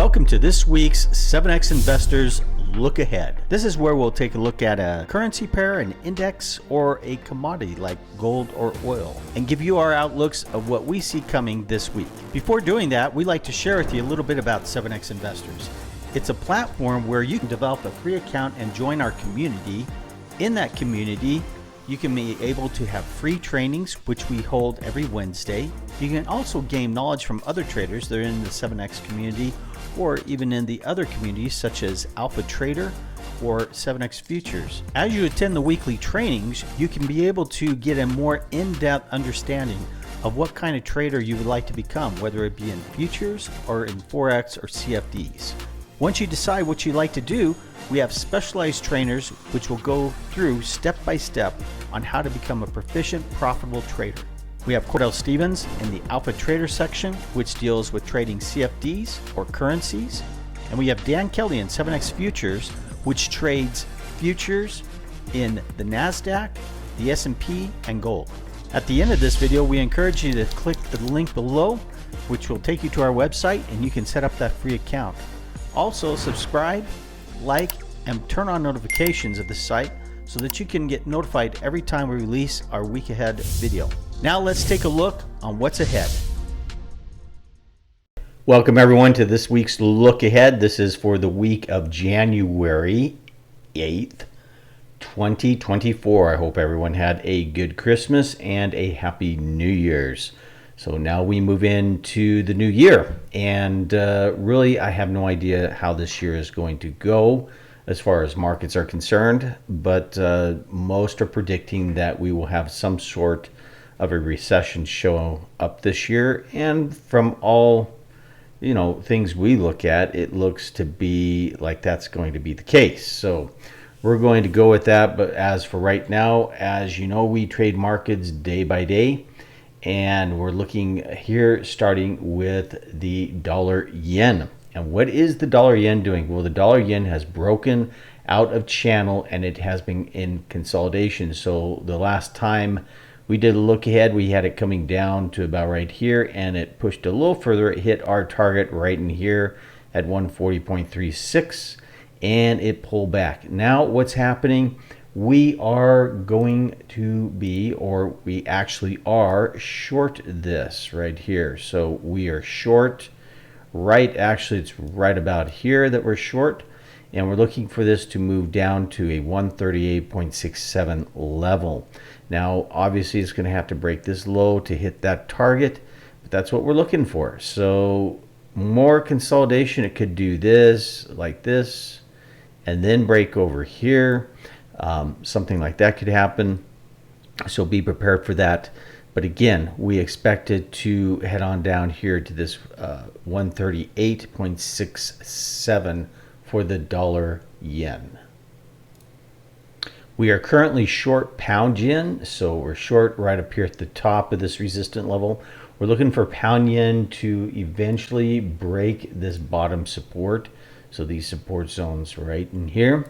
Welcome to this week's 7X Investors Look Ahead. This is where we'll take a look at a currency pair, an index, or a commodity like gold or oil, and give you our outlooks of what we see coming this week. Before doing that, we like to share with you a little bit about 7X Investors. It's a platform where you can develop a free account and join our community. In that community, you can be able to have free trainings, which we hold every Wednesday. You can also gain knowledge from other traders that are in the 7X community, or even in the other communities such as Alpha Trader or 7X Futures. As you attend the weekly trainings, you can be able to get a more in-depth understanding of what kind of trader you would like to become, whether it be in futures or in Forex or CFDs. Once you decide what you'd like to do, we have specialized trainers which will go through step by step on how to become a proficient, profitable trader. We have Cordell Stevens in the Alpha Trader section, which deals with trading CFDs or currencies. And we have Dan Kelly in 7X Futures, which trades futures in the Nasdaq, the S&P, and gold. At the end of this video, we encourage you to click the link below, which will take you to our website, and you can set up that free account. Also, subscribe, like, and turn on notifications of the site so that you can get notified every time we release our week ahead video. Now let's take a look on what's ahead. Welcome everyone to this week's look ahead. This is for the week of January 8th, 2024. I hope everyone had a good Christmas and a happy New Year's. So now we move into the new year, and really I have no idea how this year is going to go as far as markets are concerned, but most are predicting that we will have some sort of a recession show up this year. And from all things we look at, it looks to be like that's going to be the case. So we're going to go with that. But as for right now, as you know, we trade markets day by day. And we're looking here starting with the dollar yen. And what is the dollar yen doing? Well, the dollar yen has broken out of channel and it has been in consolidation. So the last time we did a look ahead, we had it coming down to about right here, and it pushed a little further. It hit our target right in here at 140.36, and it pulled back. Now what's happening? We are going to be, or we actually are, short this right here. So we are short actually it's right about here that we're short, and we're looking for this to move down to a 138.67 level. Now obviously it's going to have to break this low to hit that target, but that's what we're looking for. So more consolidation, it could do this like this and then break over here. Something like that could happen, so be prepared for that. But again, we expect it to head on down here to this 138.67 for the dollar yen. We are currently short pound yen, so we're short right up here at the top of this resistant level. We're looking for pound yen to eventually break this bottom support, so these support zones right in here.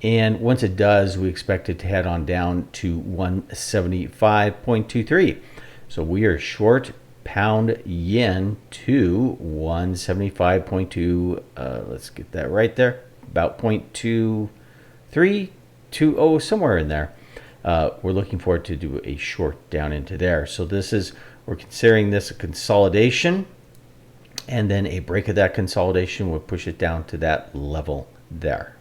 And once it does, we expect it to head on down to 175.23. So we are short pound yen to 175.2. Let's get that right there. About 0.2320, somewhere in there. We're looking for it to do a short down into there. So we're considering this a consolidation, and then a break of that consolidation will push it down to that level there.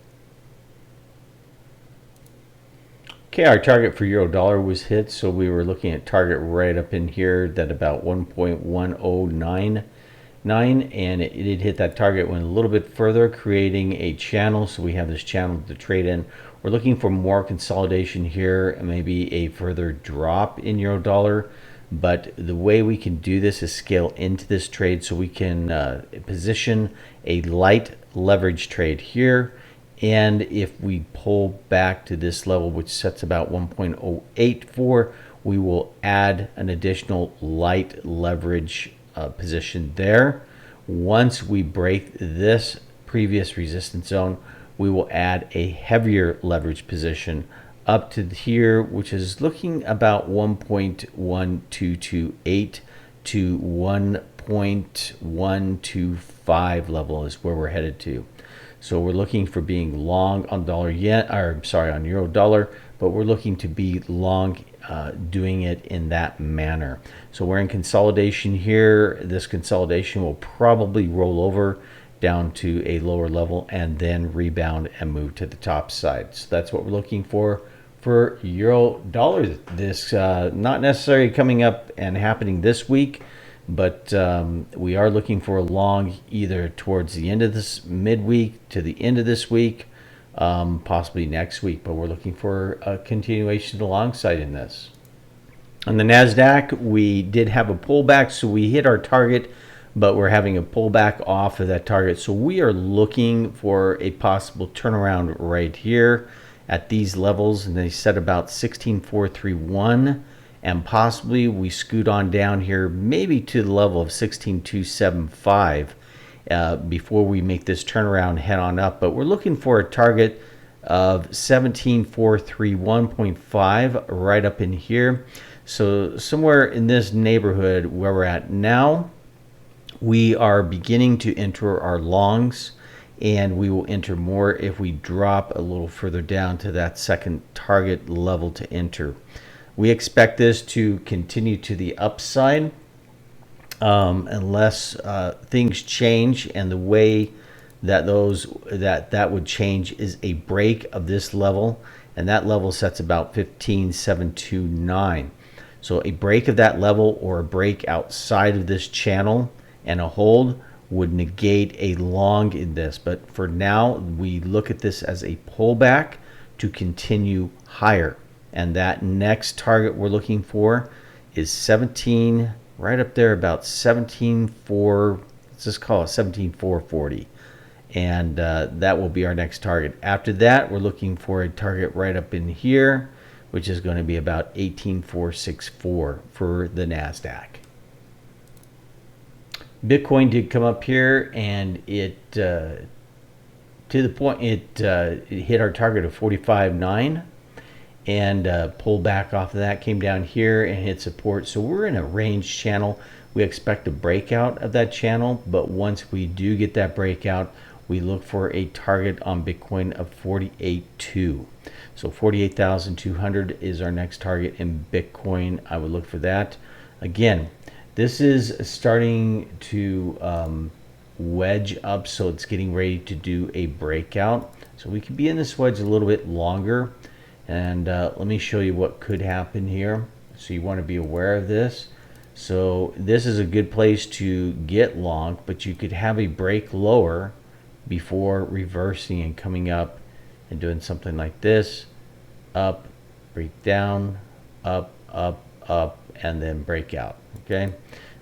Okay, our target for euro dollar was hit, so we were looking at target right up in here, that about 1.1099, and it did hit that target, went a little bit further, creating a channel. So we have this channel to trade in. We're looking for more consolidation here, and maybe a further drop in euro dollar. But the way we can do this is scale into this trade, so we can position a light leverage trade here. And if we pull back to this level, which sets about 1.084, we will add an additional light leverage position there. Once we break this previous resistance zone, we will add a heavier leverage position up to here, which is looking about 1.1228 to 1. 1.125 level is where we're headed to. So we're looking for being long on dollar yen, or sorry, on euro dollar, but we're looking to be long doing it in that manner. So we're in consolidation here. This consolidation will probably roll over down to a lower level and then rebound and move to the top side. So that's what we're looking for euro dollar. This not necessarily coming up and happening this week, but we are looking for a long either towards the end of this midweek to the end of this week, possibly next week, but we're looking for a continuation of the long side in this. On the Nasdaq, we did have a pullback, so we hit our target, but we're having a pullback off of that target. So we are looking for a possible turnaround right here at these levels, and they set about 16,431, and possibly we scoot on down here maybe to the level of 16,275 before we make this turnaround head on up. But we're looking for a target of 17,431.5 right up in here. So somewhere in this neighborhood where we're at now, we are beginning to enter our longs, and we will enter more if we drop a little further down to that second target level to enter. We expect this to continue to the upside unless things change, and the way that that would change is a break of this level, and that level sets about 15,729. So a break of that level or a break outside of this channel and a hold would negate a long in this. But for now, we look at this as a pullback to continue higher. And that next target we're looking for is 17, right up there, about 17,4, let's just call it 17,440. And that will be our next target. After that, we're looking for a target right up in here, which is going to be about 18,464 for the Nasdaq. Bitcoin did come up here, and it to the point it hit our target of 45.9 and pulled back off of that, came down here and hit support. So we're in a range channel. We expect a breakout of that channel, but once we do get that breakout, we look for a target on Bitcoin of 48.2. So 48,200 is our next target in Bitcoin. I would look for that. Again, this is starting to wedge up, so it's getting ready to do a breakout. So we could be in this wedge a little bit longer. And let me show you what could happen here. So you want to be aware of this. So this is a good place to get long, but you could have a break lower before reversing and coming up and doing something like this. Up, break down, up, up, up, and then break out. Okay,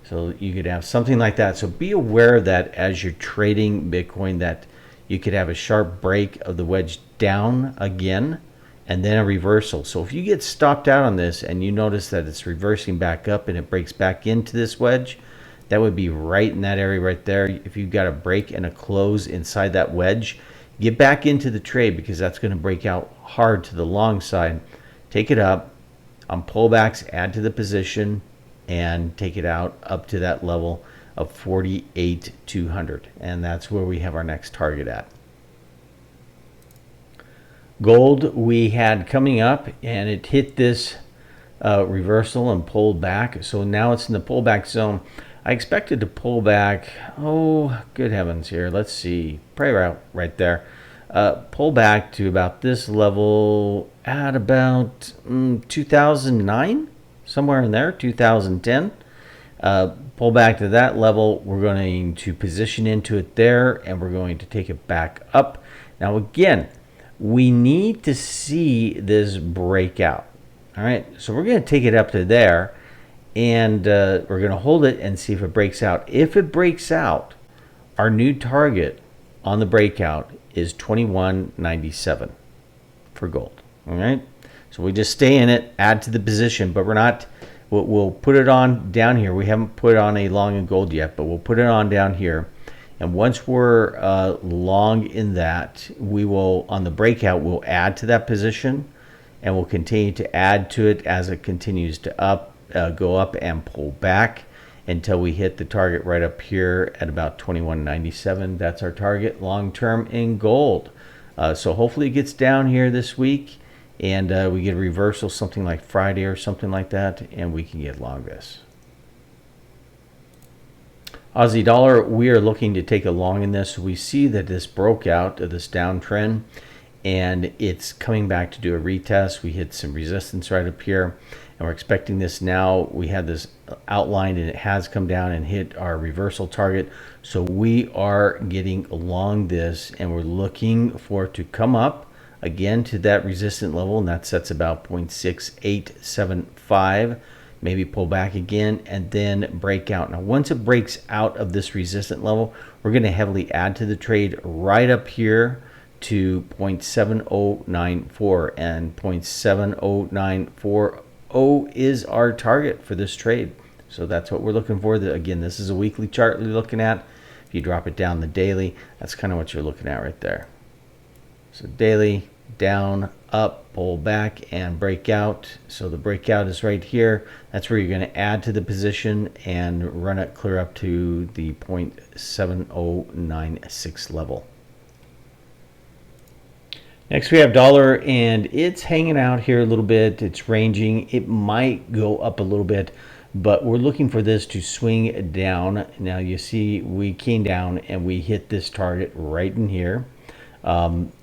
so you could have something like that. So be aware that as you're trading Bitcoin, that you could have a sharp break of the wedge down again, and then a reversal. So if you get stopped out on this and you notice that it's reversing back up and it breaks back into this wedge, that would be right in that area right there. If you've got a break and a close inside that wedge, get back into the trade, because that's going to break out hard to the long side. Take it up on pullbacks, add to the position, and take it out up to that level of 48,200. And that's where we have our next target at. Gold we had coming up, and it hit this reversal and pulled back. So now it's in the pullback zone. I expected to pull back, oh good heavens, here, let's see, probably right there. Pull back to about this level at about 2009, somewhere in there, 2010. Pull back to that level. We're going to position into it there, and we're going to take it back up. Now again, we need to see this breakout. All right, so we're going to take it up to there, and we're going to hold it and see if it breaks out. If it breaks out, our new target on the breakout is 21.97 for gold. All right, so we just stay in it, add to the position, but we're not, we'll put it on down here. We haven't put on a long in gold yet, but we'll put it on down here. And once we're long in that, we will, on the breakout, we'll add to that position, and we'll continue to add to it as it continues to go up and pull back. until we hit the target right up here at about 21.97. That's our target long term in gold. So hopefully it gets down here this week, and we get a reversal something like Friday or something like that, and we can get long this. Aussie dollar, we are looking to take a long in this. We see that this broke out of this downtrend, and it's coming back to do a retest. We hit some resistance right up here, and we're expecting this now. We had this outlined, and it has come down and hit our reversal target. So we are getting along this, and we're looking for it to come up again to that resistant level, and that sets about 0.6875. Maybe pull back again and then break out. Now, once it breaks out of this resistant level, we're going to heavily add to the trade right up here to 0.7094, and 0.70940 is our target for this trade. So that's what we're looking for. Again, this is a weekly chart we're looking at. If you drop it down the daily, that's kind of what you're looking at right there. So daily, down, up, pull back, and break out. So the breakout is right here. That's where you're going to add to the position and run it clear up to the 0.7096 level. Next we have dollar, and it's hanging out here a little bit. It's ranging. It might go up a little bit, but we're looking for this to swing down. Now you see we came down and we hit this target right in here.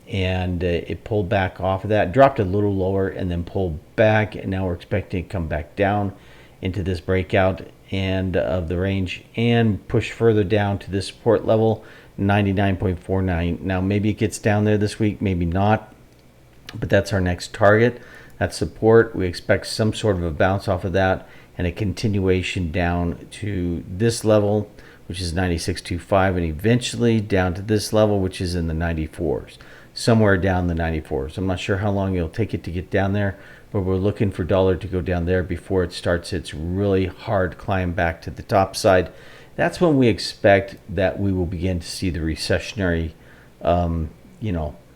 And it pulled back off of that, dropped a little lower, and then pulled back, and now we're expecting it to come back down into this breakout and of the range and push further down to this support level, 99.49. Now maybe it gets down there this week, maybe not, but that's our next target. That's support. We expect some sort of a bounce off of that and a continuation down to this level, which is 96.25, and eventually down to this level, which is in the 94s, somewhere down the 94s. I'm not sure how long it'll take it to get down there, but we're looking for dollar to go down there before it starts its really hard climb back to the top side. That's when we expect that we will begin to see the recessionary,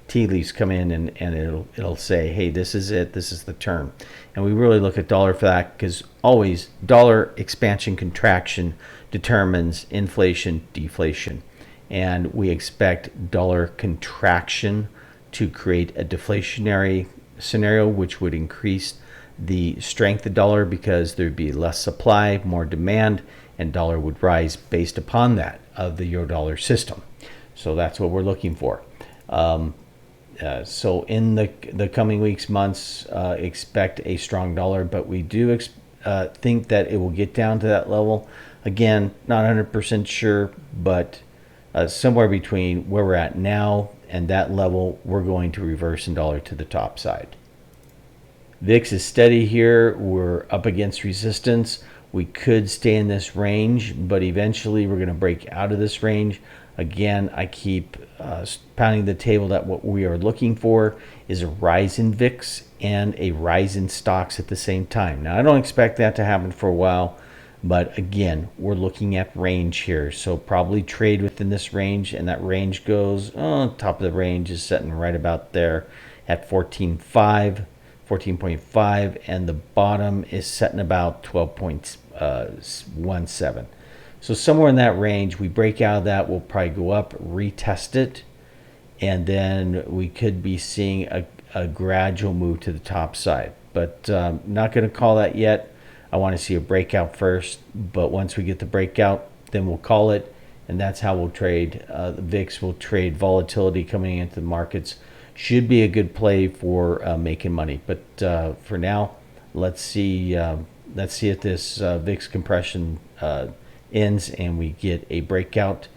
tea leaves come in, and it'll say, hey, this is it, this is the turn. And we really look at dollar for that, because always dollar expansion contraction determines inflation deflation, and we expect dollar contraction to create a deflationary scenario, which would increase the strength of dollar because there'd be less supply, more demand, and dollar would rise based upon that of the euro dollar system. So that's what we're looking for. So in the coming weeks, months, expect a strong dollar, but we do think that it will get down to that level. Again, not 100% sure, but somewhere between where we're at now and that level, we're going to reverse in dollar to the top side. VIX is steady here. We're up against resistance. We could stay in this range, but eventually we're going to break out of this range. Again, I keep pounding the table that what we are looking for is a rise in VIX and a rise in stocks at the same time. Now, I don't expect that to happen for a while, but again, we're looking at range here. So probably trade within this range, and that range goes, top of the range is sitting right about there at 14.5, and the bottom is setting about 12.17. So somewhere in that range, we break out of that, we'll probably go up, retest it, and then we could be seeing a gradual move to the top side. But not going to call that yet. I want to see a breakout first, but once we get the breakout, then we'll call it, and that's how we'll trade. The VIX will trade volatility coming into the markets. Should be a good play for making money. But for now, let's see if this VIX compression ends and we get a breakout.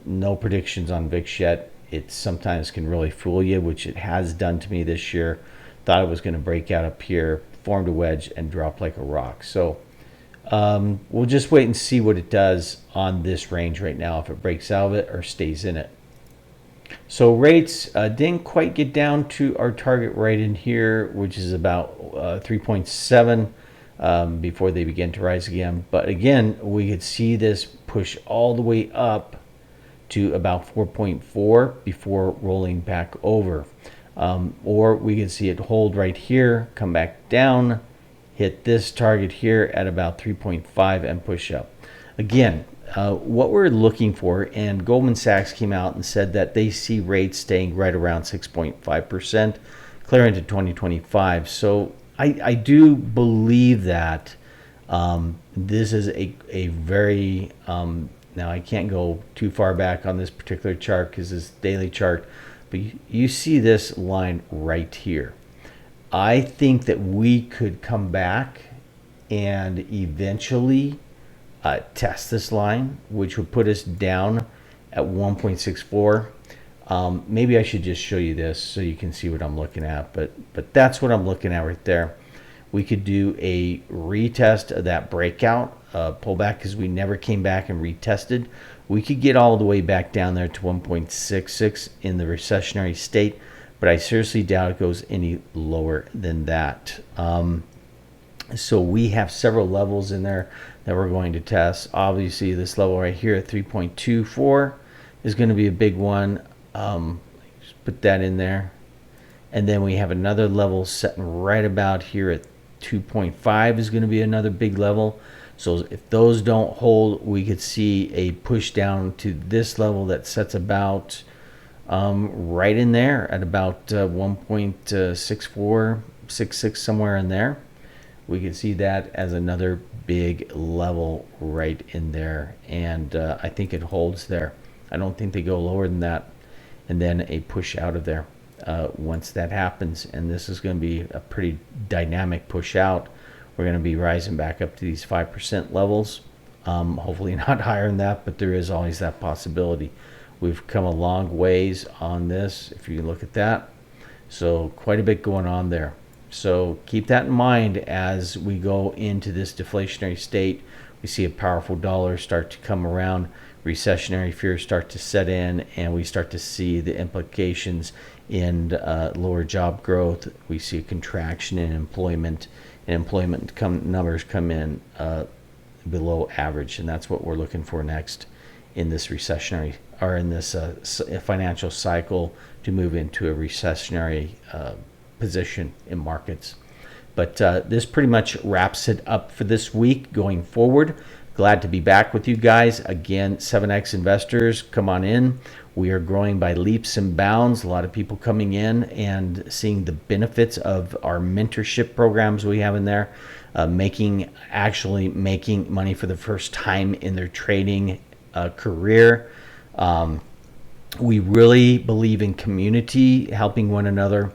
No predictions on VIX yet. It sometimes can really fool you, which it has done to me this year. Thought it was going to break out up here, formed a wedge, and dropped like a rock. So we'll just wait and see what it does on this range right now, if it breaks out of it or stays in it. So rates didn't quite get down to our target right in here, which is about 3.7 before they begin to rise again. But again, we could see this push all the way up to about 4.4 before rolling back over. Or we can see it hold right here, come back down, hit this target here at about 3.5 and push up. Again, what we're looking for, and Goldman Sachs came out and said that they see rates staying right around 6.5% clear into 2025. So I do believe that this is a very, now I can't go too far back on this particular chart because it's daily chart, but you see this line right here. I think that we could come back and eventually test this line, which would put us down at 1.64. Maybe I should just show you this so you can see what I'm looking at, but that's what I'm looking at right there. We could do a retest of that breakout pullback because we never came back and retested. We could get all the way back down there to 1.66 in the recessionary state, but I seriously doubt it goes any lower than that. So we have several levels in there that we're going to test. Obviously, this level right here at 3.24 is going to be a big one. Just put that in there. And then we have another level setting right about here at 2.5 is going to be another big level. So if those don't hold, we could see a push down to this level that sets about right in there at about 1.64, 66, somewhere in there. We could see that as another big level right in there, and I think it holds there. I don't think they go lower than that, and then a push out of there once that happens. And this is going to be a pretty dynamic push out. We're going to be rising back up to these 5% levels, hopefully not higher than that, but there is always that possibility. We've come a long ways on this, if you look at that. So quite a bit going on there. So keep that in mind as we go into this deflationary state. We see a powerful dollar start to come around, recessionary fears start to set in, and we start to see the implications in lower job growth. We see a contraction in employment, and employment numbers come in below average, and that's what we're looking for next in this recessionary, or in this financial cycle, to move into a recessionary position in markets. But this pretty much wraps it up for this week going forward. Glad to be back with you guys again. 7X investors, come on in. We are growing by leaps and bounds. A lot of people coming in and seeing the benefits of our mentorship programs we have in there, actually making money for the first time in their trading career. We really believe in community, helping one another,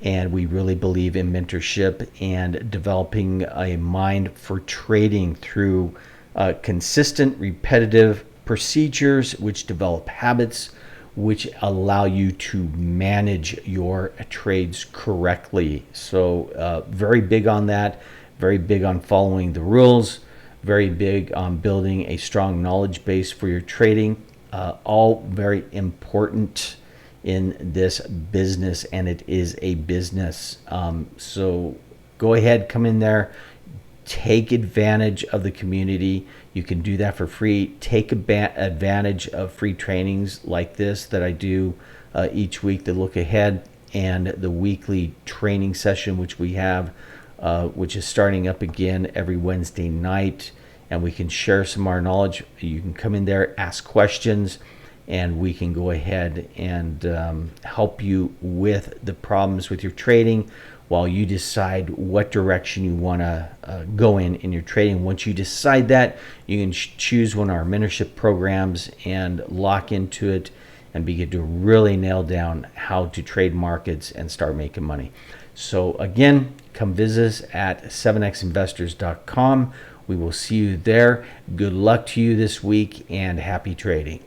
and we really believe in mentorship and developing a mind for trading through consistent, repetitive procedures which develop habits which allow you to manage your trades correctly. So very big on that, very big on following the rules, very big on building a strong knowledge base for your trading. All very important in this business, and it is a business. So go ahead, come in there, take advantage of the community. You can do that for free. Take advantage of free trainings like this that I do each week, the look ahead, and the weekly training session which we have, which is starting up again every Wednesday night, and we can share some of our knowledge. You can come in there, ask questions, and we can go ahead and help you with the problems with your trading while you decide what direction you want to go in your trading. Once you decide that, you can choose one of our mentorship programs and lock into it and begin to really nail down how to trade markets and start making money. So again, come visit us at 7xinvestors.com. We will see you there. Good luck to you this week, and happy trading.